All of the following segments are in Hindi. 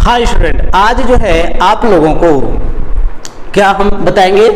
हाय स्टूडेंट, आज जो है आप लोगों को क्या हम बताएंगे,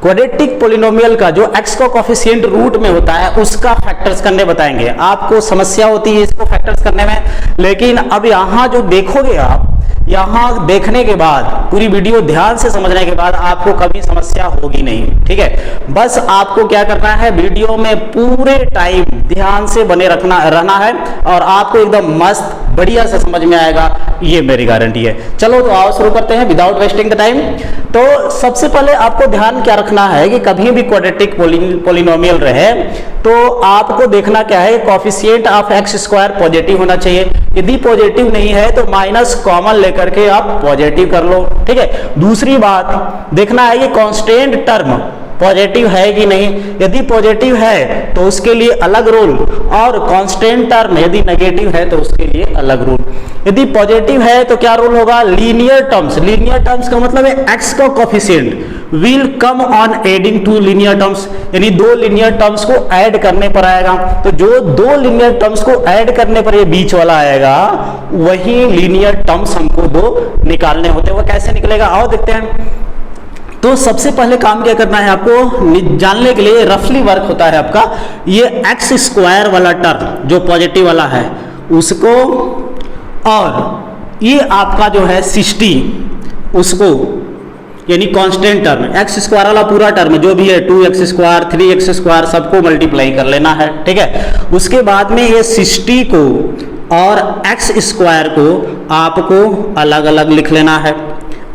क्वाड्रेटिक पोलिनोमियल का जो x का कोफिशिएंट रूट में होता है उसका फैक्टर्स करने बताएंगे। आपको समस्या होती है इसको फैक्टर्स करने में, लेकिन अब यहाँ जो देखोगे आप, यहाँ देखने के बाद पूरी वीडियो ध्यान से समझने के बाद आपको कभी समस्या होगी नहीं। ठीक है, बस आपको क्या करना है, वीडियो में पूरे टाइम ध्यान से बने रहना है और आपको एकदम मस्त बढ़िया से समझ में आएगा, ये मेरी गारंटी है। चलो तो आओ शुरू करते हैं विदाउट वेस्टिंग द टाइम। तो सबसे पहले आपको ध्यान क्या रखना है कि कभी भी क्वाड्रेटिक पोलिनोमियल रहे तो आपको देखना क्या है, coefficient of x square positive होना चाहिए। यदि पॉजिटिव नहीं है तो माइनस कॉमन लेकर के आप पॉजिटिव कर लो। ठीक है, दूसरी बात देखना है कि कांस्टेंट टर्म पॉजिटिव है कि नहीं। यदि पॉजिटिव है तो उसके लिए अलग रूल, और कांस्टेंट टर्म यदि नेगेटिव है तो उसके लिए अलग रूल। यदि पॉजिटिव है तो क्या रूल होगा, लीनियर टर्म्स। लीनियर टर्म्स का मतलब है एक्स का coefficient will come on adding to linear terms, यानी दो लीनियर टर्म्स को ऐड करने पर आएगा। तो जो दो लीनियर टर्म्स को ऐड करने पर ये बीच वाला आएगा, वही लीनियर टर्म्स हमको दो निकालने होते हैं। वो कैसे निकलेगा आओ देखते हैं। तो सबसे पहले काम क्या करना है आपको जानने के लिए, रफली वर्क होता है आपका, ये एक्स स्क्वायर वाला टर्म जो पॉजिटिव वाला है उसको, और ये आपका जो है 60 उसको, यानी कांस्टेंट टर्म एक्स स्क्वायर वाला पूरा टर्म जो भी है 2x स्क्वायर 3x स्क्वायर सबको मल्टीप्लाई कर लेना है। ठीक है, उसके बाद में ये 60 को और एक्स स्क्वायर को आपको अलग अलग लिख लेना है।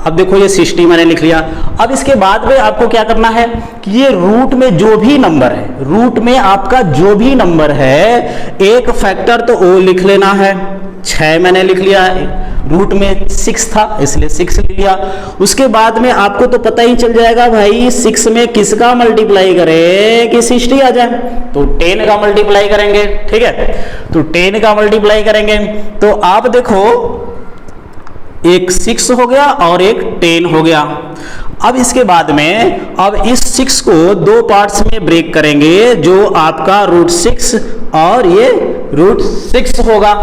अब देखो ये 60 मैंने लिख लिया। अब इसके बाद में आपको क्या करना है कि ये रूट में जो भी नंबर है, रूट में आपका जो भी नंबर है एक फैक्टर तो वो लिख लेना है। 6 मैंने लिख लिया, रूट में 6 था इसलिए 6 लिख लिया। उसके बाद में आपको तो पता ही चल जाएगा भाई 6 में किसका मल्टीप्लाई करें कि 60 आ जाए, तो 10 का मल्टीप्लाई करेंगे। ठीक है, तो 10 का मल्टीप्लाई करेंगे तो आप देखो एक 6 हो गया और एक 10 हो गया। अब इसके बाद में अब इस 6 को दो पार्ट्स में ब्रेक करेंगे, जो आपका √6 और ये √6 होगा।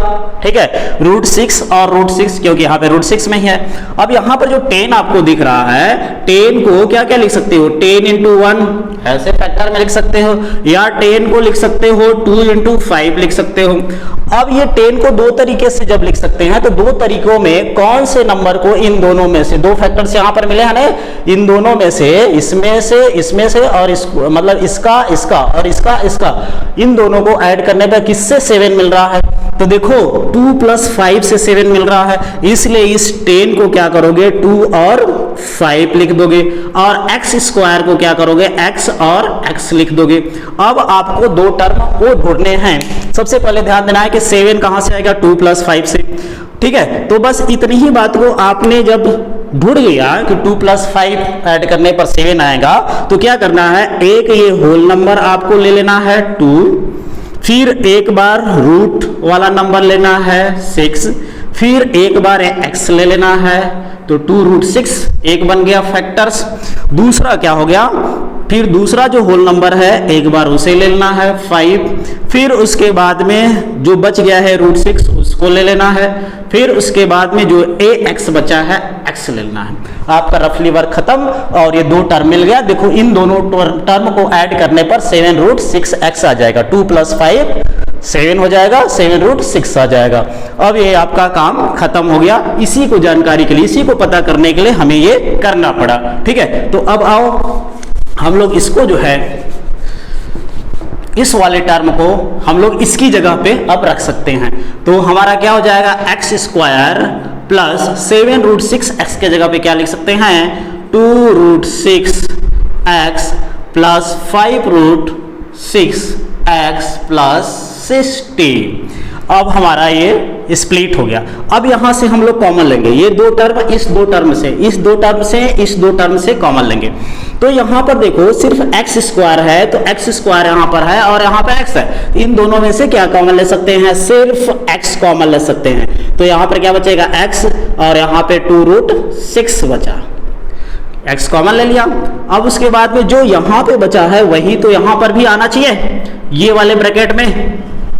ठीक है, √6 और √6, क्योंकि यहाँ पे √6 में ही है। अब यहाँ पर जो 10 आपको दिख रहा है, 10 को क्या क्या लिख सकते हो, 10 × 1 ऐसे फैक्टर में लिख सकते हो, या 10 को लिख सकते हो 2 × 5 लिख सकते हो। अब ये 10 को दो तरीके से जब लिख सकते हैं तो दो तरीकों में कौन से नंबर को, इन दोनों में से, दो फैक्टर्स यहाँ पर मिले हैं ना, इन दोनों में से, इसमें से और इस, मतलब इसका और इसका, इन दोनों को ऐड करने पर किससे 7 मिल रहा है। तो देखो 2 + 5 से 7 मिल रहा है, इसलिए इस 10 को क्या करोगे 2 और 5 लिख दोगे, और एक्स स्क्वायर को क्या करोगे x और x लिख दोगे। अब आपको दो टर्म को ढूंढने हैं। सबसे पहले ध्यान देना है कि 7 कहां से आएगा, 2 + 5 से। ठीक है, तो बस इतनी ही बात को आपने जब ढूंढ लिया कि 2 + 5 ऐड करने पर 7 आएगा, तो क्या करना है, एक ये होल नंबर आपको ले लेना है 2, फिर एक बार रूट वाला नंबर लेना है 6, फिर एक बार x ले लेना है, तो 2√6 एक बन गया फैक्टर्स। दूसरा क्या हो गया, फिर दूसरा जो होल नंबर है एक बार उसे ले लेना है 5, फिर उसके बाद में जो बच गया है √6 उसको ले लेना है, फिर उसके बाद में जो ax बचा है x ले लेना है। आपका रफली वर्क खत्म और ये दो टर्म मिल गया। देखो इन दोनों टर्म को ऐड करने पर 7√6x आ जाएगा, 2 + 5 7 हो जाएगा, 7√6 आ जाएगा। अब ये आपका काम खत्म हो गया। इसी को जानकारी के लिए, इसी को पता करने के लिए हमें ये करना पड़ा। ठीक है, तो अब आओ हम लोग इसको जो है, इस वाले टर्म को हम लोग इसकी जगह पे अब रख सकते हैं। तो हमारा क्या हो जाएगा, x² + 7√6x के जगह पे क्या लिख सकते हैं, 2√6x + 5√6x + 60। अब हमारा ये स्प्लिट हो गया। अब यहां से हम लोग कॉमन लेंगे, ये दो टर्म इस दो टर्म से, इस दो टर्म से, इस दो टर्म से कॉमन लेंगे। तो यहां पर देखो सिर्फ x² है, तो x² यहां पर है और यहां पर x है, इन दोनों में से क्या कॉमन ले सकते हैं, सिर्फ x कॉमन ले सकते हैं। तो यहां पर क्या बचेगा, x, और यहां पे 2√6 बचा, x कॉमन ले लिया। अब उसके बाद में जो यहां पे बचा है वही तो यहां पर भी आना चाहिए, ये वाले ब्रैकेट में,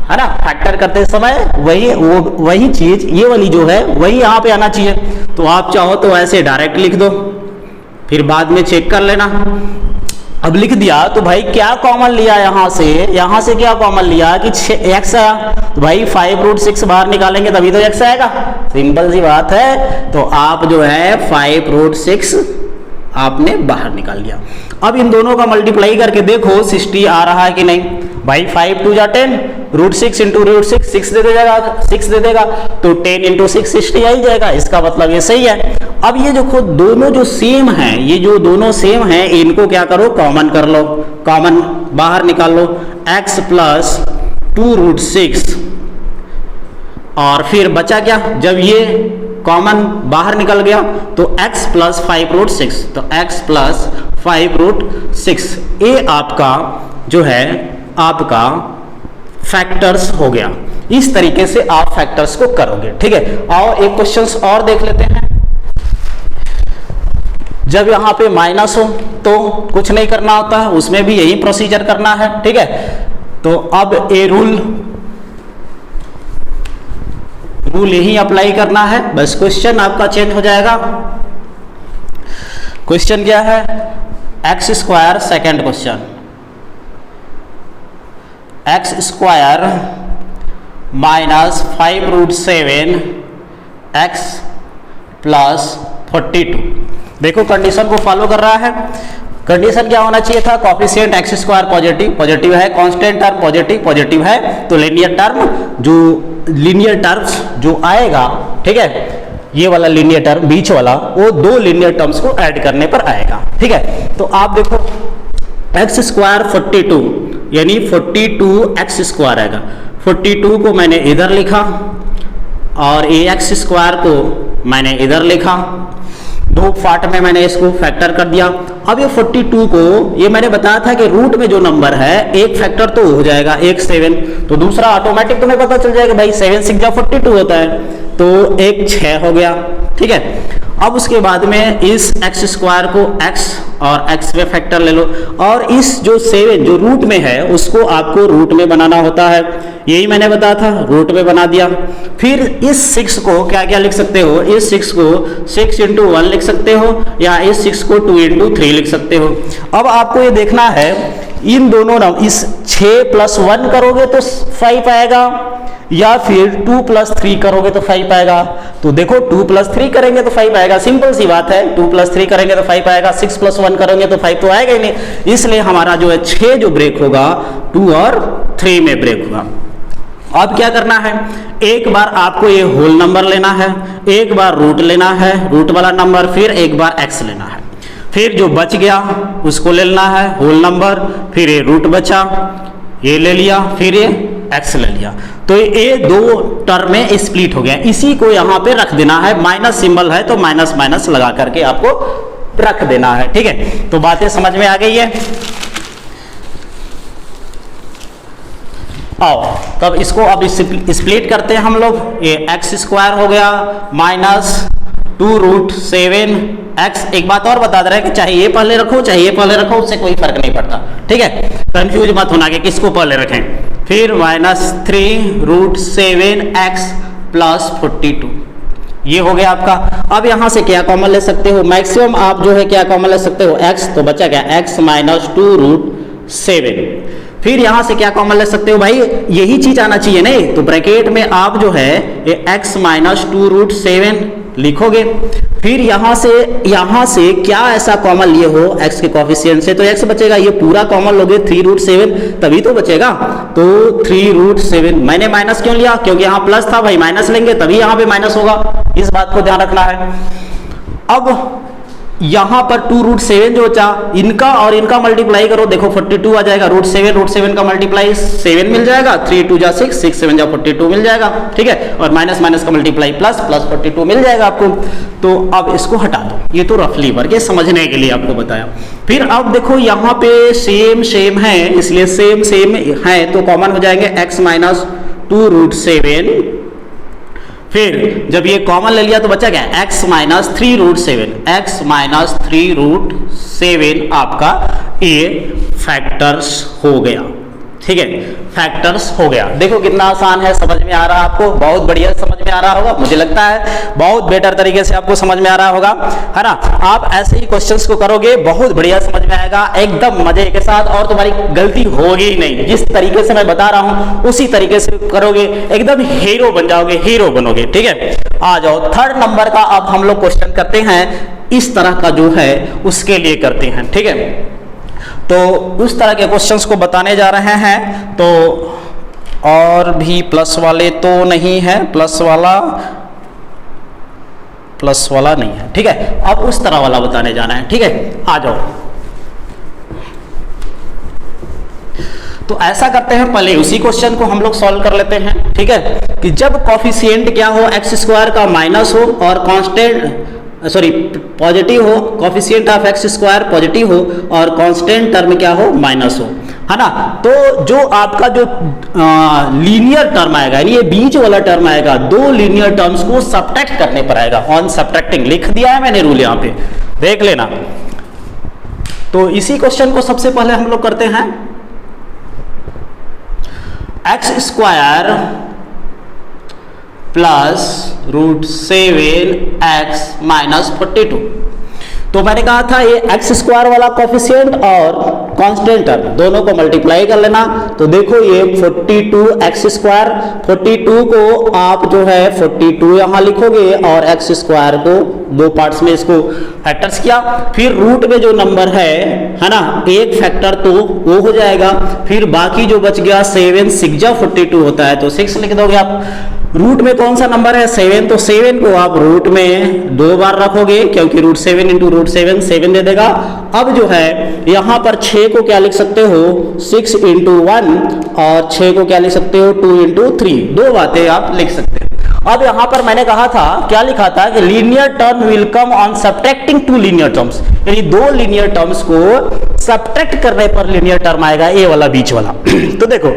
है ना, फैक्टर करते समय वही चीज ये वाली जो है वही यहाँ पे आना चाहिए। तो आप चाहो तो ऐसे डायरेक्ट लिख दो, फिर बाद में चेक कर लेना। अब लिख दिया तो भाई क्या कॉमन लिया यहाँ से क्या कॉमन लिया कि x आया, तो भाई 5√6 बाहर निकालेंगे तभी तो x आएगा, सिंपल सी बात है। तो आप जो है 5√6 आपने बाहर निकाल लिया। अब इन दोनों का मल्टीप्लाई करके देखो 60 आ रहा है कि नहीं। भाई 5 2 जा 10, √6 इंटू √6 6 दे देगा, तो 10 इंटू 6 60 आ ही जाएगा। इसका मतलब ये सही है। अब ये जो खुद दोनों जो सेम हैं, ये जो दोनों सेम हैं, इनको क्या करो, कॉमन कर लो, कॉमन बाहर निकाल लो। x प्लस 2√6 और फिर बचा क्या, जब ये कॉमन बाहर निकल गया तो x प्लस 5√6, तो x प्लस 5√6 ये आपका जो है आपका फैक्टर्स हो गया। इस तरीके से आप फैक्टर्स को करोगे, ठीक है। आओ एक क्वेश्चन और देख लेते हैं। जब यहाँ पे माइनस हो तो कुछ नहीं करना होता है, उसमें भी यही प्रोसीजर करना है, ठीक है। तो अब ये रूल यही अप्लाई करना है, बस क्वेश्चन आपका चेंज हो जाएगा। क्वेश्चन क्या है, x² second question, x² minus 5√7 x plus 42। देखो कंडीशन को फॉलो कर रहा है। कंडीशन क्या होना चाहिए था, कॉफिशिएंट x² पॉजिटिव है, कांस्टेंट टर्म पॉजिटिव है, तो लीनियर टर्म्स जो आएगा, ठीक है, ये वाला लीनियर टर्म बीच वाला, वो दो लीनियर टर्म्स को ऐड करने पर आएगा, ठीक है। तो आप देखो x² 42 यानी 42x² आएगा। 42 को मैंने इधर लिखा और x² को मैंने इधर लिखा, दो पार्ट में मैंने इसको फैक्टर कर दिया। अब ये 42 को, ये मैंने बताया था कि रूट में जो नंबर है एक फैक्टर तो हो जाएगा, एक 7, तो दूसरा ऑटोमेटिक तुम्हें पता चल जाएगा भाई 7 6 जा 42 होता है, तो एक 6 हो गया, ठीक है। अब उसके बाद में इस x² को x और x में फैक्टर ले लो, और इस जो 7 जो रूट में है उसको आपको रूट में बनाना होता है, यही मैंने बताया था, रूट में बना दिया। फिर इस 6 को क्या क्या लिख सकते हो, इस 6 को 6 इंटू 1 लिख सकते हो, या इस 6 को 2 इंटू 3 लिख सकते हो। अब आपको ये देखना है इन दोनों ना, इस 6 + 1 करोगे तो 5 आएगा, या फिर 2 + 3 करोगे तो 5 आएगा। तो देखो 2 + 3 करेंगे तो 5 आएगा, सिंपल सी बात है, 2 + 3 करेंगे तो 5 आएगा, 6 + 1 करेंगे तो 5 तो आएगा ही नहीं। इसलिए हमारा जो है 6 जो ब्रेक होगा 2 और 3 में ब्रेक होगा। अब क्या करना है, एक बार आपको ये होल नंबर लेना है, एक बार रूट लेना है, रूट वाला नंबर, फिर एक बार x लेना है, फिर जो बच गया उसको ले लेना है होल नंबर, फिर ये रूट बचा ये ले लिया, फिर ये x ले लिया, तो ये दो टर्म में स्प्लिट हो गया। इसी को यहाँ पे रख देना है, माइनस सिंबल है तो माइनस माइनस लगा करके आपको रख देना है, ठीक है। तो बातें समझ में आ गई है। आओ तब इसको अब स्प्लिट करते हैं हम लोग। ये x² हो गया माइनस 2√7x। एक बात और बता दे रहे हैं कि चाहे ये पहले रखो चाहे ये पहले रखो, उससे कोई फर्क नहीं पड़ता, ठीक है। कंफ्यूज मत होना कि किसको पहले रखें। फिर -3√7x प्लस 42, ये हो गया आपका। अब यहां से क्या कॉमन ले सकते हो, मैक्सिमम आप जो है क्या कॉमन ले सकते हो, x, तो बचा क्या x - 2√7। फिर यहां से क्या कॉमन ले सकते हो, भाई यही चीज आना चाहिए नहीं, तो ब्रैकेट में आप जो है ये x - 2√7 लिखोगे। फिर यहां से क्या ऐसा कॉमन लिए हो x के कोफिशिएंट से, तो x बचेगा, ये पूरा कॉमन लोगे 3√7 तभी तो बचेगा, तो 3√7। मैंने माइनस क्यों लिया, क्योंकि यहाँ प्लस था भाई, माइनस लेंगे तभी यहाँ पे माइनस होगा, इस बात को ध्यान रखना है। अब यहां पर 2√7 जो बचा, इनका और इनका मल्टीप्लाई करो, देखो 42 आ जाएगा, √7 का मल्टीप्लाई 7 मिल जाएगा, 3 2 जा 6, 6 7 जा 42 मिल जाएगा, ठीक है। और माइनस माइनस का मल्टीप्लाई प्लस 42 मिल जाएगा आपको। तो अब इसको हटा दो, ये तो रफली वर्क है, समझने के लिए आपको बताया। फिर अब देखो यहाँ पे सेम है, इसलिए सेम है तो कॉमन हो जाएंगे x - 2√7। फिर जब ये कॉमन ले लिया तो बचा क्या, x - 3√7, x - 3√7 आपका ये फैक्टर्स हो गया, ठीक है, फैक्टर्स हो गया। देखो कितना आसान है, समझ में आ रहा है आपको, बहुत बढ़िया समझ में आ रहा होगा, मुझे लगता है बहुत बेटर तरीके से आपको समझ में आ रहा होगा, है ना। आप ऐसे ही क्वेश्चंस को करोगे, बहुत बढ़िया समझ में आएगा, एकदम मजे के साथ, और तुम्हारी गलती होगी ही नहीं। जिस तरीके से मैं बता रहा हूं उसी तरीके से करोगे, एकदम हीरो बन जाओगे, हीरो बनोगे, ठीक है। आ जाओ, थर्ड नंबर का अब हम लोग क्वेश्चन करते हैं, इस तरह का जो है उसके लिए करते हैं, ठीक है। तो उस तरह के क्वेश्चंस को बताने जा रहे हैं। तो और भी प्लस वाले तो नहीं है, प्लस वाला नहीं है, ठीक है। अब उस तरह वाला बताने जाना है, ठीक है। आ जाओ, तो ऐसा करते हैं, पहले उसी क्वेश्चन को हम लोग सॉल्व कर लेते हैं, ठीक है। कि जब कॉफिशिएंट क्या हो, एक्स स्क्वायर का माइनस हो और कांस्टेंट पॉजिटिव हो, coefficient of x square positive हो और कांस्टेंट टर्म क्या हो, माइनस हो, है ना। तो जो आपका जो लीनियर टर्म आएगा, यानी ये बीच वाला टर्म आएगा, दो लीनियर टर्म्स को सब्ट्रैक्ट करने पर आएगा। ऑन सब्ट्रैक्टिंग लिख दिया है मैंने रूल, यहां पे देख लेना। तो इसी क्वेश्चन को सबसे पहले हम लोग करते हैं, x square plus √7x minus 42। तो मैंने कहा था ये एक्स स्क्वायर वाला कोफिशिएंट और कांस्टेंट टर्म दोनों को मल्टीप्लाई कर लेना। तो देखो ये 42x स्क्वायर, 42 को आप जो है 42 यहां लिखोगे और एक्स स्क्वायर को दो पार्ट्स में इसको फैक्टर्स किया, फिर रूट में जो नंबर है ना, एक फैक्टर तो वो हो जाएगा, फिर बाकी जो बच गया 7 6 जा 42 होता है, तो 6 लिख दोगे आप। रूट में कौन सा नंबर है, 7, तो 7 को आप रूट में 2 बार रखोगे, क्योंकि √7 × √7 7 दे देगा। अब जो है यहां पर 6 को क्या लिख सकते हो, 6 × 1, और 6 को क्या लिख सकते हो, 2 × 3, दो बातें आप लिख सकते हो। अब यहां पर मैंने कहा था, क्या लिखा था कि linear term will come on subtracting to linear terms, यानी दो लीनियर टर्म्स को सब्ट्रैक्ट करने पर लीनियर टर्म आएगा, ये वाला बीच वाला। तो देखो,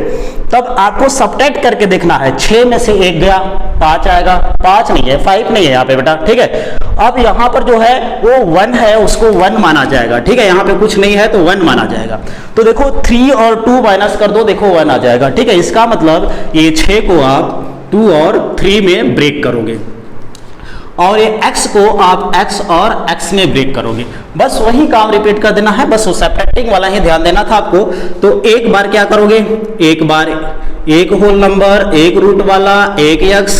तब आपको सब्ट्रैक्ट करके देखना है, 6 में से 1 गया, 5 आएगा, 5 नहीं है, 5 नहीं है यहाँ पे बेटा, ठीक है। अब यहाँ पर जो है वो 1 है, उसको 1 माना जाएगा, ठीक है। यहाँ पे कुछ नहीं है तो 1 माना जाएगा। तो देखो 3 और 2 माइनस कर दो, देखो 1 आ जाएगा, ठीक है। इसका मतलब ये 6 को आप 2 और 3 में ब्रेक करोगे, और ये x को आप x और x में ब्रेक करोगे। बस वही काम रिपीट कर देना है, बस वो सब्ट्रैक्टिंग वाला ही ध्यान देना था आपको। तो एक बार क्या करोगे, एक बार एक होल नंबर, एक रूट वाला, एक x,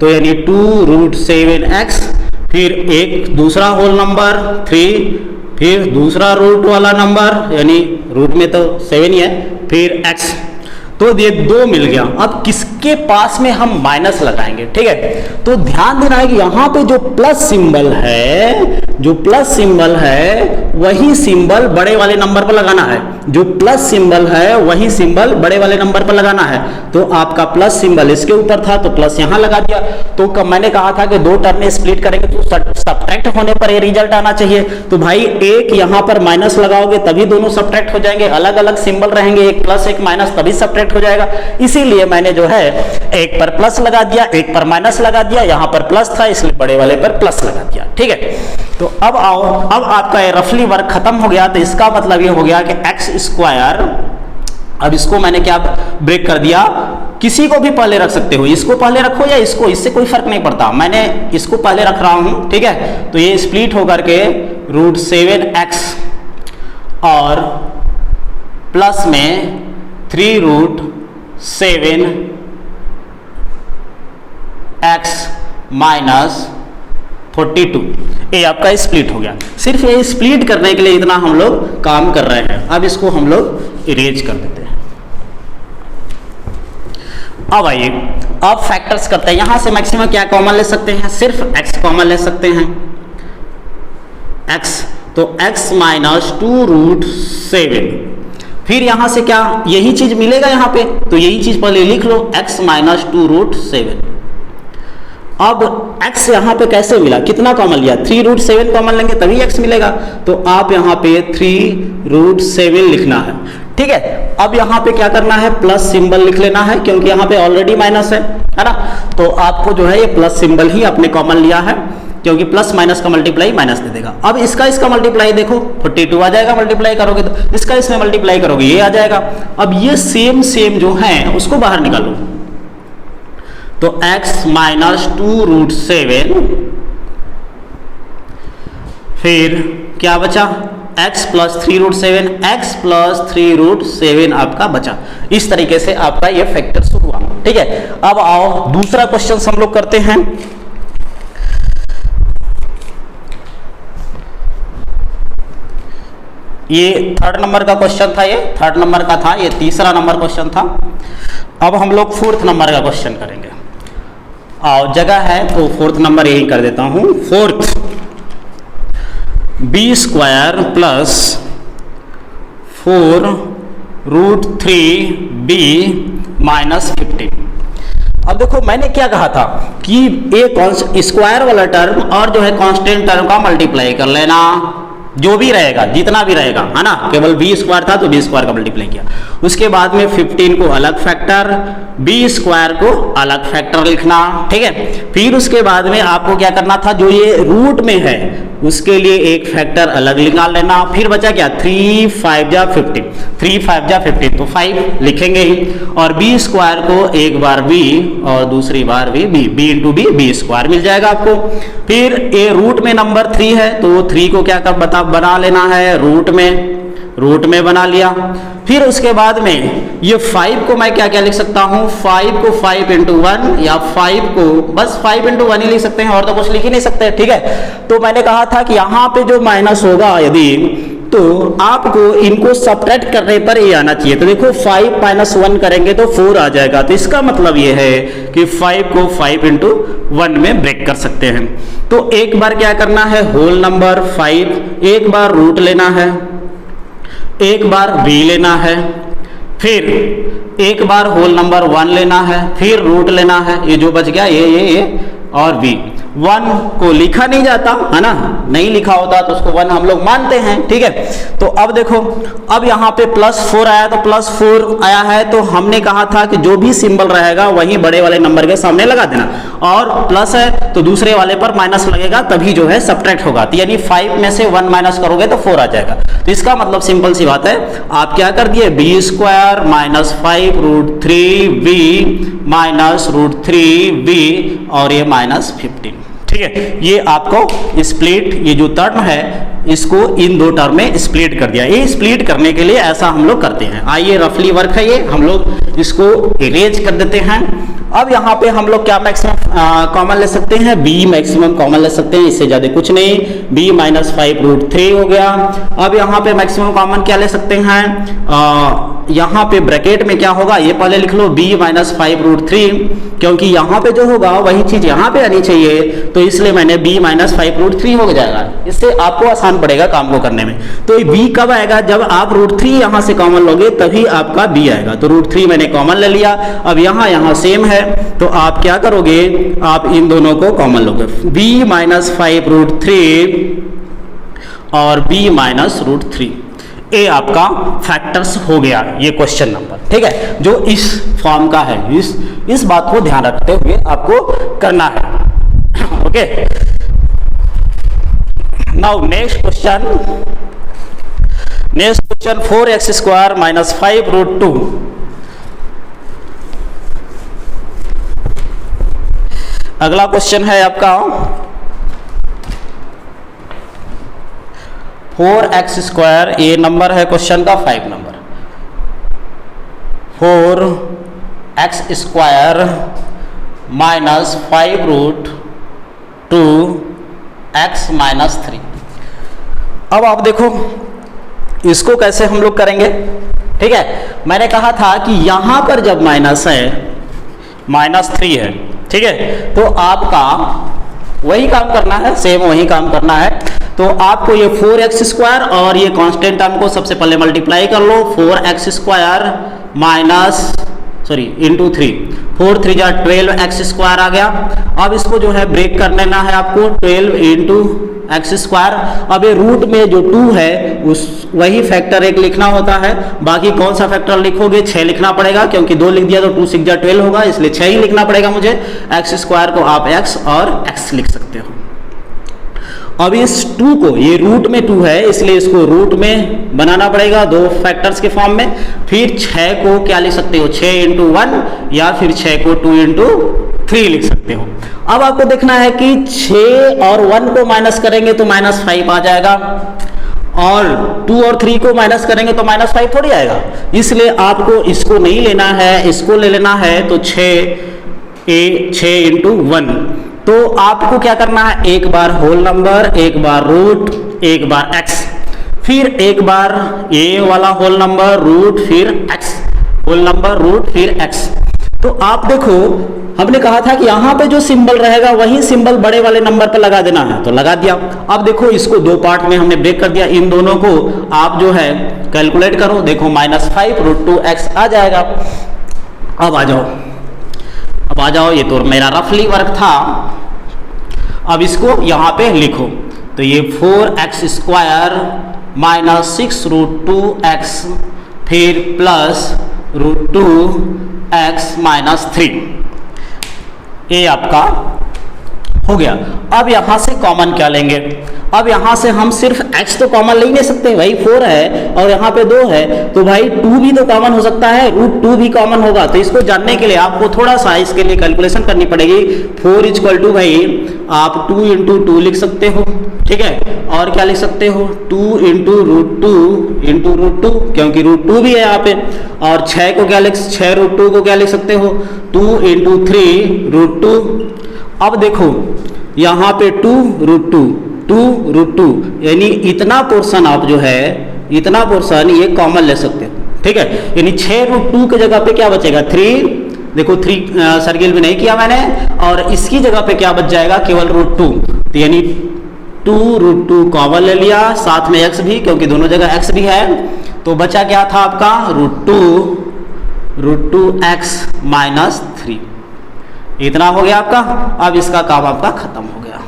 तो यानी 2√7x, फिर एक दूसरा होल नंबर 3, फिर दूसरा रूट वाला नंबर, यानी रूट में तो 7 ही है, फिर x, तो ये 2 मिल गया। अब किसके पास में हम माइनस लगाएंगे, ठीक है। तो ध्यान देना है कि यहां पे जो प्लस सिंबल है, जो प्लस सिंबल है वही सिंबल बड़े वाले नंबर पर लगाना है, जो प्लस सिंबल है वही सिंबल बड़े वाले नंबर पर लगाना है। तो आपका प्लस सिंबल इसके ऊपर था तो प्लस यहां लगा दिया। तो मैंने कहा था कि 2 टर्म में स्प्लिट करेंगे तो सब्ट्रैक्ट होने पर ये रिजल्ट आना चाहिए। तो भाई एक यहां पर माइनस लगाओगे तभी दोनों सब्ट्रैक्ट हो जाएंगे, अलग अलग सिंबल रहेंगे, एक प्लस एक माइनस, तभी सब्ट्रैक्ट हो जाएगा। इसीलिए मैंने जो है एक पर प्लस लगा दिया, एक पर माइनस लगा दिया, यहां पर प्लस था इसलिए बड़े वाले पर प्लस लगा दिया, ठीक है। तो अब आओ, अब आपका ये रफली वर्क खत्म हो गया। तो इसका मतलब ये हो गया कि एक्स स्क्वायर, अब इसको मैंने क्या ब्रेक कर दिया, किसी को भी पहले रख सकते हो, इसको पहले रखो या इसको, इससे कोई फर्क नहीं पड़ता, मैंने इसको पहले रख रहा हूं, ठीक है। तो ये स्प्लिट होकर के √7x और प्लस में 3√7x माइनस 42, ये आपका स्प्लिट हो गया। सिर्फ ये स्प्लिट करने के लिए इतना हम लोग काम कर रहे हैं। अब इसको हम लोग इरेज कर देते हैं। अब आइए, अब फैक्टर्स करते हैं। यहां से मैक्सिमम क्या कॉमन ले सकते हैं, सिर्फ x कॉमन ले सकते हैं, x, तो x माइनस 2√7, फिर यहां से क्या यही चीज मिलेगा यहां पे, तो यही चीज पहले लिख लो, x माइनस 2√7। अब x यहां पे कैसे मिला, कितना कॉमन लिया, 3√7 कॉमन लेंगे तभी x मिलेगा। तो आप यहां पे 3√7 लिखना है, ठीक है। अब यहां पे क्या करना है, प्लस सिंबल लिख लेना है, क्योंकि यहां पे ऑलरेडी माइनस है ना। तो आपको जो है ये प्लस सिंबल ही आपने कॉमन लिया है, क्योंकि प्लस माइनस का मल्टीप्लाई माइनस दे देगा। अब इसका मल्टीप्लाई देखो 42 आ जाएगा, मल्टीप्लाई करोगे तो इसका इसमें मल्टीप्लाई करोगे ये आ जाएगा। अब ये सेम जो है उसको बाहर निकालो, तो x माइनस 2√7, फिर क्या बचा x प्लस 3√7, x प्लस 3√7 आपका बचा। इस तरीके से आपका ये फैक्टर्स हुआ। ठीक है, अब आओ दूसरा क्वेश्चन हम लोग करते हैं। ये थर्ड नंबर का क्वेश्चन था, ये थर्ड नंबर का था, ये तीसरा नंबर क्वेश्चन था। अब हम लोग फोर्थ नंबर का क्वेश्चन करेंगे। और जगह है तो फोर्थ नंबर यही कर देता हूं। Fourth b² plus 4√3b minus 15। अब देखो मैंने क्या कहा था कि एक स्क्वायर वाला टर्म और जो है कांस्टेंट टर्म का मल्टीप्लाई कर लेना, जो भी रहेगा जितना भी रहेगा, है ना। केवल b² था तो b² का मल्टीप्लाई किया। उसके बाद में 15 को अलग फैक्टर, b² को अलग फैक्टर लिखना। ठीक है, फिर उसके बाद में आपको क्या करना था, जो ये रूट में है उसके लिए एक फैक्टर अलग निकाल लेना। फिर बचा क्या, 3 5 जा 15, 3 5 जा 15 तो 5 लिखेंगे ही। और b² को एक बार b और दूसरी बार भी b इंटू b² मिल जाएगा आपको। फिर ये रूट में नंबर 3 है तो 3 को क्या कर बना लेना है, रूट में बना लिया। फिर उसके बाद में ये 5 को मैं क्या क्या लिख सकता हूँ, 5 को 5 इंटू 1 या 5 को बस 5 इंटू 1 ही लिख सकते हैं, और तो कुछ लिख ही नहीं सकते। ठीक है, तो मैंने कहा था कि यहाँ पे जो माइनस होगा यदि, तो आपको इनको सब्ट्रैक्ट करने पर ये आना चाहिए। तो देखो 5 माइनस 1 करेंगे तो 4 आ जाएगा। तो इसका मतलब ये है कि 5 को 5 इंटू 1 में ब्रेक कर सकते हैं। तो एक बार क्या करना है, होल नंबर 5, एक बार रूट लेना है, एक बार b लेना है, फिर एक बार होल नंबर 1 लेना है, फिर रूट लेना है। ये जो बच गया ये और b। 1 को लिखा नहीं जाता है ना, नहीं लिखा होता तो उसको 1 हम लोग मानते हैं। ठीक है, तो अब देखो, अब यहाँ पे +4 आया, तो +4 आया है तो हमने कहा था कि जो भी सिंबल रहेगा वही बड़े वाले नंबर के सामने लगा देना, और प्लस है तो दूसरे वाले पर माइनस लगेगा, तभी जो है सब्ट्रैक्ट होगा। तो यानी 5 में से 1 माइनस करोगे तो 4 आ जाएगा। तो इसका मतलब सिंपल सी बात है, आप क्या कर दिए, b² minus 5√3b minus √3b और ये माइनस 15। ठीक है, ये आपको स्प्लिट, ये जो टर्म है इसको इन दो टर्म में स्प्लिट कर दिया। ये स्प्लिट करने के लिए ऐसा हम लोग करते हैं। आइए रफली वर्क है ये, हम लोग इसको इरेज कर देते हैं। अब यहाँ पे हम लोग क्या मैक्सिमम कॉमन ले सकते हैं, b मैक्सिमम कॉमन ले सकते हैं, इससे ज्यादा कुछ नहीं। b माइनस 5√3 हो गया। अब यहाँ पे मैक्सिमम कॉमन क्या ले सकते हैं, यहाँ पे ब्रैकेट में क्या होगा ये पहले लिख लो, b माइनस 5√3, क्योंकि यहाँ पे जो होगा वही चीज यहाँ पे आनी चाहिए, तो इसलिए मैंने b माइनस 5√3 हो जाएगा। इससे आपको आसान पड़ेगा काम को करने में। तो ये b कब आएगा, जब आप √3 यहाँ से कॉमन लोगे तभी आपका b आएगा। तो √3 मैंने कॉमन ले लिया। अब यहाँ सेम है तो आप क्या करोगे, आप इन दोनों को कॉमन लोगे, b माइनस 5√3 और b माइनस √3। ये आपका फैक्टर्स हो गया ये क्वेश्चन नंबर। ठीक है, जो इस फॉर्म का है, इस बात को ध्यान रखते हुए आपको करना है। Okay, now next question 4x² minus 5√2। अगला क्वेश्चन है आपका 4x², ये नंबर है क्वेश्चन का 5 number. 4x² minus 5√2x minus 3। अब आप देखो इसको कैसे हम लोग करेंगे। ठीक है, मैंने कहा था कि यहां पर जब माइनस है, -3 है, ठीक है, तो आपका वही काम करना है, सेम वही काम करना है। तो आपको ये 4x² और ये कांस्टेंट टर्म को सबसे पहले मल्टीप्लाई कर लो, 4x² माइनस इंटू 3, 4 3 जा 12x² आ गया। अब इसको जो है ब्रेक कर लेना है आपको, 12 इंटू x²। अब ये रूट में जो 2 है उस वही फैक्टर एक लिखना होता है, बाकी कौन सा फैक्टर लिखोगे, 6 लिखना पड़ेगा, क्योंकि 2 लिख दिया तो 2 6 जा 12 होगा, इसलिए 6 ही लिखना पड़ेगा मुझे। x² को आप x और x लिख सकते हो। अब इस 2 को, ये रूट में 2 है इसलिए इसको रूट में बनाना पड़ेगा 2 फैक्टर्स के फॉर्म में। फिर 6 को क्या लिख सकते हो, 6 × 1 या फिर 6 को 2 × 3 लिख सकते हो। अब आपको देखना है कि 6 और 1 को माइनस करेंगे तो -5 आ जाएगा, और 2 और 3 को माइनस करेंगे तो -5 थोड़ी आएगा। इसलिए आपको इसको नहीं लेना है, इसको ले लेना है। तो 6 × 1, तो आपको क्या करना है, एक बार होल नंबर, एक बार रूट, एक बार x, फिर एक बार ये वाला होल नंबर रूट, फिर x, होल नंबर रूट, फिर x। तो आप देखो हमने कहा था कि यहां पे जो सिंबल रहेगा वही सिंबल बड़े वाले नंबर पर लगा देना है, तो लगा दिया। अब देखो इसको 2 पार्ट में हमने ब्रेक कर दिया, इन दोनों को आप जो है कैलकुलेट करो, देखो -5 √2x आ जाएगा। अब आ जाओ, ये तो मेरा रफली वर्क था। अब इसको यहां पे लिखो, तो ये 4x² -6 √2x, फिर प्लस √2x -3, ये आपका हो गया। अब यहां से कॉमन क्या लेंगे, अब यहां से हम सिर्फ x तो कॉमन ले ही नहीं सकते भाई, 4 है और यहाँ पे 2 है, तो भाई 2 भी तो कॉमन हो सकता है, √2 भी कॉमन होगा। तो इसको जानने के लिए आपको थोड़ा सा इसके लिए कैलकुलेशन करनी पड़ेगी। 4 = भाई आप 2 × 2 लिख सकते हो, ठीक है, और क्या लिख सकते हो, 2 × √2 क्योंकि √2 भी है यहाँ पे, और 6 को क्या 6 √2 को क्या लिख सकते हो, 2 × 3 √2। अब देखो यहाँ पे 2 √2 यानी इतना पोर्शन आप जो है, इतना पोर्शन ये कॉमन ले सकते हो, ठीक है। यानी 6 √2 की जगह पे क्या बचेगा, 3, देखो 3 सर्किल भी नहीं किया मैंने, और इसकी जगह पे क्या बच जाएगा, केवल √2। तो यानी 2 √2 कॉमन ले लिया, साथ में x भी, क्योंकि दोनों जगह x भी है, तो बचा क्या था आपका √2x -3, इतना हो गया आपका। अब इसका काम आपका खत्म हो गया।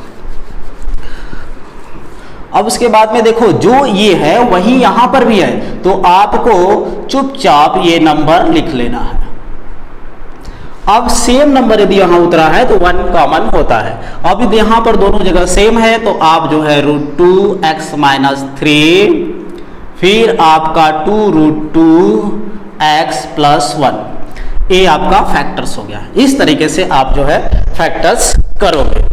अब उसके बाद में देखो जो ये है वही यहां पर भी है, तो आपको चुपचाप ये नंबर लिख लेना है। अब सेम नंबर यदि यहां उतरा है तो 1 कॉमन होता है। अब यहां पर दोनों जगह सेम है, तो आप जो है √2x -3, फिर आपका 2 √2x +1, ये आपका फैक्टर्स हो गया। इस तरीके से आप जो है फैक्टर्स करोगे।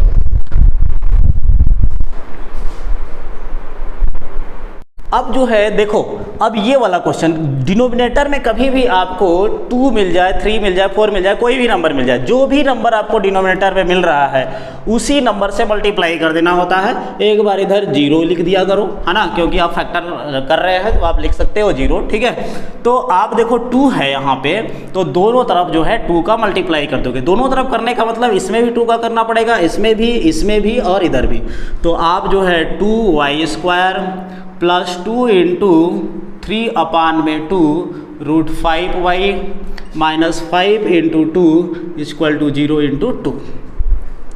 अब जो है देखो, अब ये वाला क्वेश्चन डिनोमिनेटर में कभी भी आपको 2 मिल जाए, 3 मिल जाए, 4 मिल जाए, कोई भी नंबर मिल जाए, जो भी नंबर आपको डिनोमिनेटर में मिल रहा है उसी नंबर से मल्टीप्लाई कर देना होता है। एक बार इधर 0 लिख दिया करो, है ना, क्योंकि आप फैक्टर कर रहे हैं तो आप लिख सकते हो 0, ठीक है। तो आप देखो 2 है यहाँ पे, तो दोनों तरफ जो है 2 का मल्टीप्लाई कर दोगे। दोनों तरफ करने का मतलब इसमें भी 2 का करना पड़ेगा, इसमें भी और इधर भी। तो आप जो है 2y² +2 × 3/2 √5y -5 × 2 = 0 × 2।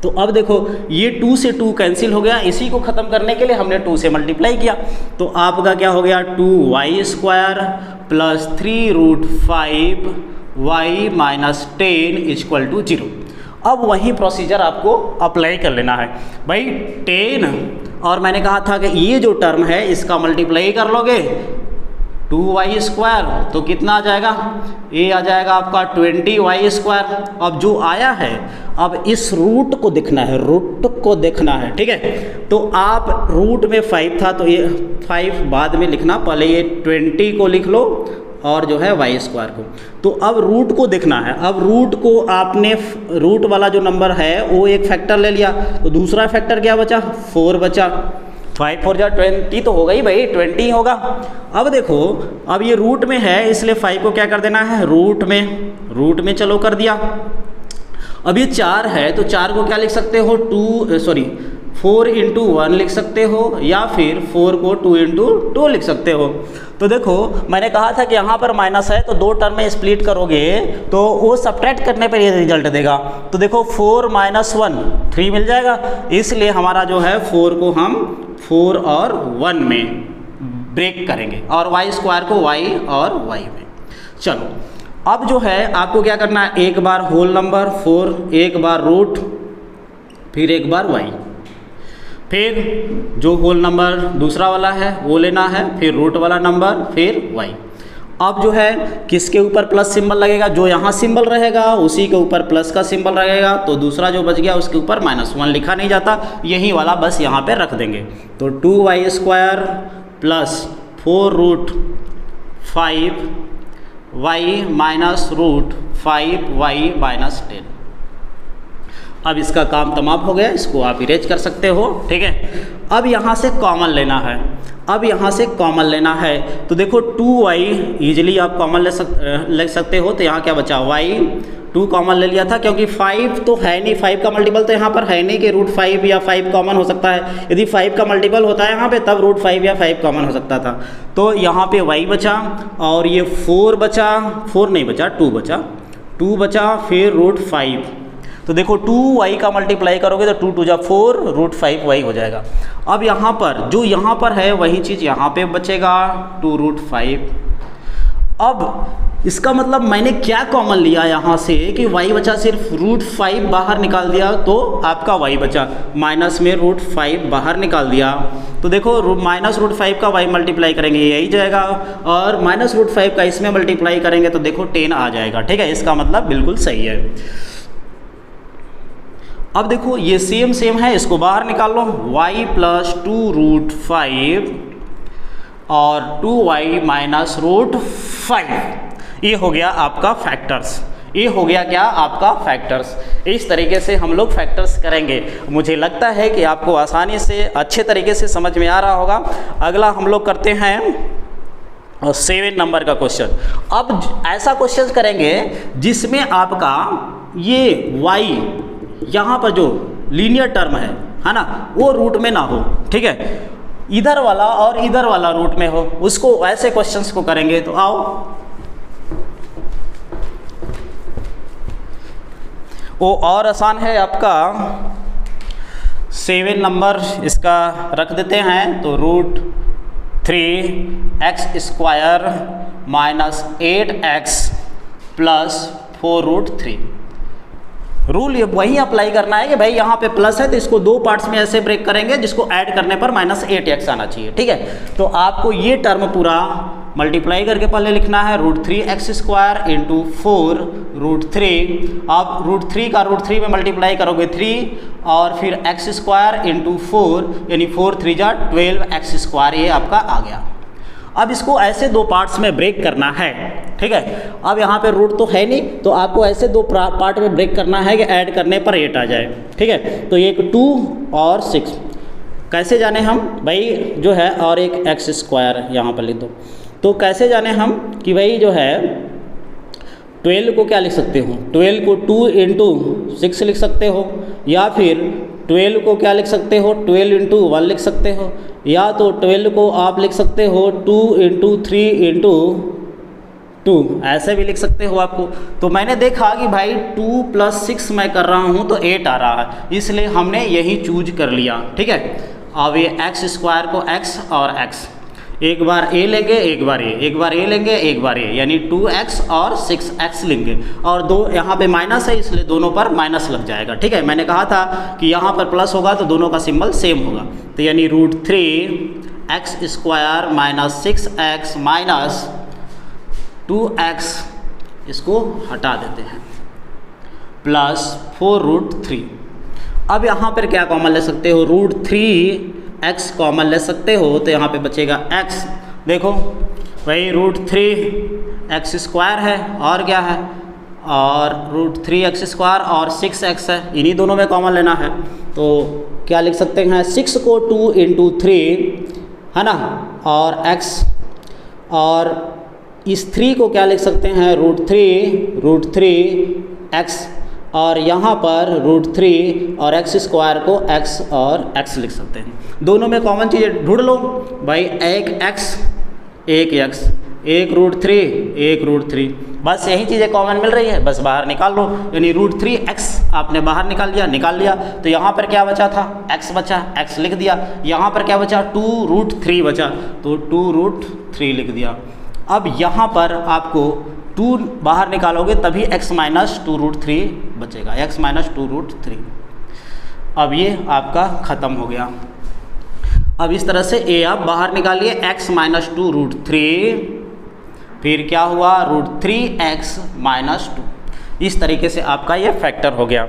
तो अब देखो ये 2 से 2 कैंसिल हो गया, इसी को ख़त्म करने के लिए हमने 2 से मल्टीप्लाई किया, तो आपका क्या हो गया, 2y² +3 √5y -10 = 0। अब वही प्रोसीजर आपको अप्लाई कर लेना है भाई। 10 और मैंने कहा था कि ये जो टर्म है इसका मल्टीप्लाई कर लोगे 2y² तो कितना आ जाएगा, ये आ जाएगा आपका 20y²। अब जो आया है, अब इस रूट को देखना है, ठीक है। तो आप रूट में 5 था तो ये 5 बाद में लिखना, पहले ये 20 को लिख लो और जो है y² को। तो अब रूट को देखना है। अब रूट को आपने, रूट वाला जो नंबर है वो एक फैक्टर ले लिया, तो दूसरा फैक्टर क्या बचा, 4 बचा। 5 4 20 तो होगा ही भाई, 20 होगा। अब देखो, अब ये रूट में है इसलिए 5 को क्या कर देना है, रूट में चलो कर दिया। अब ये 4 है तो 4 को क्या लिख सकते हो, 4 × 1 लिख सकते हो, या फिर 4 को 2 × 2 लिख सकते हो। तो देखो मैंने कहा था कि यहाँ पर माइनस है तो 2 टर्म में स्प्लिट करोगे तो वो सब्ट्रैक्ट करने पर ये रिजल्ट देगा। तो देखो 4 - 1 3 मिल जाएगा, इसलिए हमारा जो है 4 को हम 4 और 1 में ब्रेक करेंगे और y² को y और y में। चलो अब जो है आपको क्या करना है, एक बार होल नंबर 4, एक बार रूट, फिर एक बार y। फिर जो होल नंबर दूसरा वाला है वो लेना है, फिर रूट वाला नंबर, फिर y। अब जो है किसके ऊपर प्लस सिंबल लगेगा, जो यहाँ सिंबल रहेगा उसी के ऊपर प्लस का सिंबल रहेगा, तो दूसरा जो बच गया उसके ऊपर -1 लिखा नहीं जाता, यही वाला बस यहाँ पे रख देंगे। तो 2y² plus 4√5y minus √5y minus 10। अब इसका काम तमाम हो गया, इसको आप इरेज कर सकते हो, ठीक है। अब यहाँ से कॉमन लेना है, अब यहाँ से कॉमन लेना है, तो देखो 2y ईजिली आप कॉमन ले सकते हो, तो यहाँ क्या बचा y, 2 कॉमन ले लिया था क्योंकि 5 तो है नहीं, 5 का मल्टीपल तो यहाँ पर है नहीं कि √5 या 5 कॉमन हो सकता है। यदि 5 का मल्टीपल होता है यहाँ पे तब √5 या 5 कॉमन हो सकता था। तो यहाँ पे y बचा और ये 4 बचा, 4 नहीं बचा 2 बचा, 2 बचा, फिर √5। तो देखो 2y का मल्टीप्लाई करोगे तो 2 2 जा 4, √5y हो जाएगा। अब यहाँ पर जो यहाँ पर है वही चीज़ यहाँ पे बचेगा 2√5। अब इसका मतलब मैंने क्या कॉमन लिया यहाँ से कि y बचा, सिर्फ √5 बाहर निकाल दिया तो आपका y बचा, माइनस में √5 बाहर निकाल दिया, तो देखो -√5 का y मल्टीप्लाई करेंगे यही जाएगा, और -√5 का इसमें मल्टीप्लाई करेंगे तो देखो 10 आ जाएगा, ठीक है। इसका मतलब बिल्कुल सही है। अब देखो ये सेम है, इसको बाहर निकाल लो, y प्लस 2√5 और 2y माइनस √5, ये हो गया आपका फैक्टर्स, ये हो गया क्या आपका फैक्टर्स। इस तरीके से हम लोग फैक्टर्स करेंगे। मुझे लगता है कि आपको आसानी से अच्छे तरीके से समझ में आ रहा होगा। अगला हम लोग करते हैं 7 नंबर का क्वेश्चन। अब ऐसा क्वेश्चन करेंगे जिसमें आपका ये y यहाँ पर जो लीनियर टर्म है ना, वो रूट में ना हो, ठीक है, इधर वाला और इधर वाला रूट में हो, उसको ऐसे क्वेश्चंस को करेंगे। तो आओ, वो और आसान है आपका 7 नंबर, इसका रख देते हैं, तो √3x² minus 8x plus 4√3। Rule ये वही अप्लाई करना है कि भाई यहाँ पे प्लस है तो इसको 2 पार्ट्स में ऐसे ब्रेक करेंगे जिसको ऐड करने पर -8x आना चाहिए, ठीक है। तो आपको ये टर्म पूरा मल्टीप्लाई करके पहले लिखना है, √3x² इंटू 4√3। आप √3 का √3 में मल्टीप्लाई करोगे 3, और फिर x² इंटू 4 यानी 4 3 जा 12x², ये आपका आ गया। अब इसको ऐसे 2 पार्ट्स में ब्रेक करना है, ठीक है। अब यहाँ पे रूट तो है नहीं, तो आपको ऐसे 2 पार्ट में ब्रेक करना है कि ऐड करने पर 8 आ जाए, ठीक है। तो एक 2 और 6 कैसे जाने हम भाई जो है, और एक x² यहाँ पर लिख दो। तो कैसे जाने हम कि भाई जो है 12 को क्या लिख सकते हो, 12 को 2 इंटू 6 लिख सकते हो, या फिर 12 को क्या लिख सकते हो, 12 इंटू 1 लिख सकते हो, या तो 12 को आप लिख सकते हो 2 इंटू 3 इंटू 2, ऐसे भी लिख सकते हो आपको। तो मैंने देखा कि भाई 2 + 6 मैं कर रहा हूँ तो 8 आ रहा है, इसलिए हमने यही चूज कर लिया, ठीक है। अब ये x² को x और x, एक बार a लेंगे एक बार a, एक बार a लेंगे एक बार a, यानी 2x और 6x लेंगे, और 2 यहाँ पे माइनस है इसलिए दोनों पर माइनस लग जाएगा, ठीक है। मैंने कहा था कि यहाँ पर प्लस होगा तो दोनों का सिंबल सेम होगा, तो यानी √3x² minus 6x minus 2x, इसको हटा देते हैं, प्लस 4√3। अब यहाँ पर क्या कॉमन ले सकते हो, √3x कॉमन ले सकते हो, तो यहाँ पे बचेगा x। देखो वही √3x² है और क्या है, और √3x² और 6x है, इन्हीं दोनों में कॉमन लेना है। तो क्या लिख सकते हैं, 6 को 2 इंटू 3 है ना, और x, और इस 3 को क्या लिख सकते हैं, √3x, और यहाँ पर √3 और x² को x और x लिख सकते हैं। दोनों में कॉमन चीज़ें ढूंढ लो भाई, एक x एक x, एक √3 एक √3, बस यही चीज़ें कॉमन मिल रही है, बस बाहर निकाल लो। यानी √3x आपने बाहर निकाल लिया, तो यहाँ पर क्या बचा था, x बचा, x लिख दिया। यहाँ पर क्या बचा, 2√3 बचा, तो 2√3 लिख दिया। अब यहाँ पर आपको 2 बाहर निकालोगे तभी x माइनस 2√3 बचेगा, x माइनस 2√3। अब ये आपका ख़त्म हो गया। अब इस तरह से a आप बाहर निकालिए, x माइनस 2 रूट 3, फिर क्या हुआ रूट 3x माइनस 2। इस तरीके से आपका ये फैक्टर हो गया।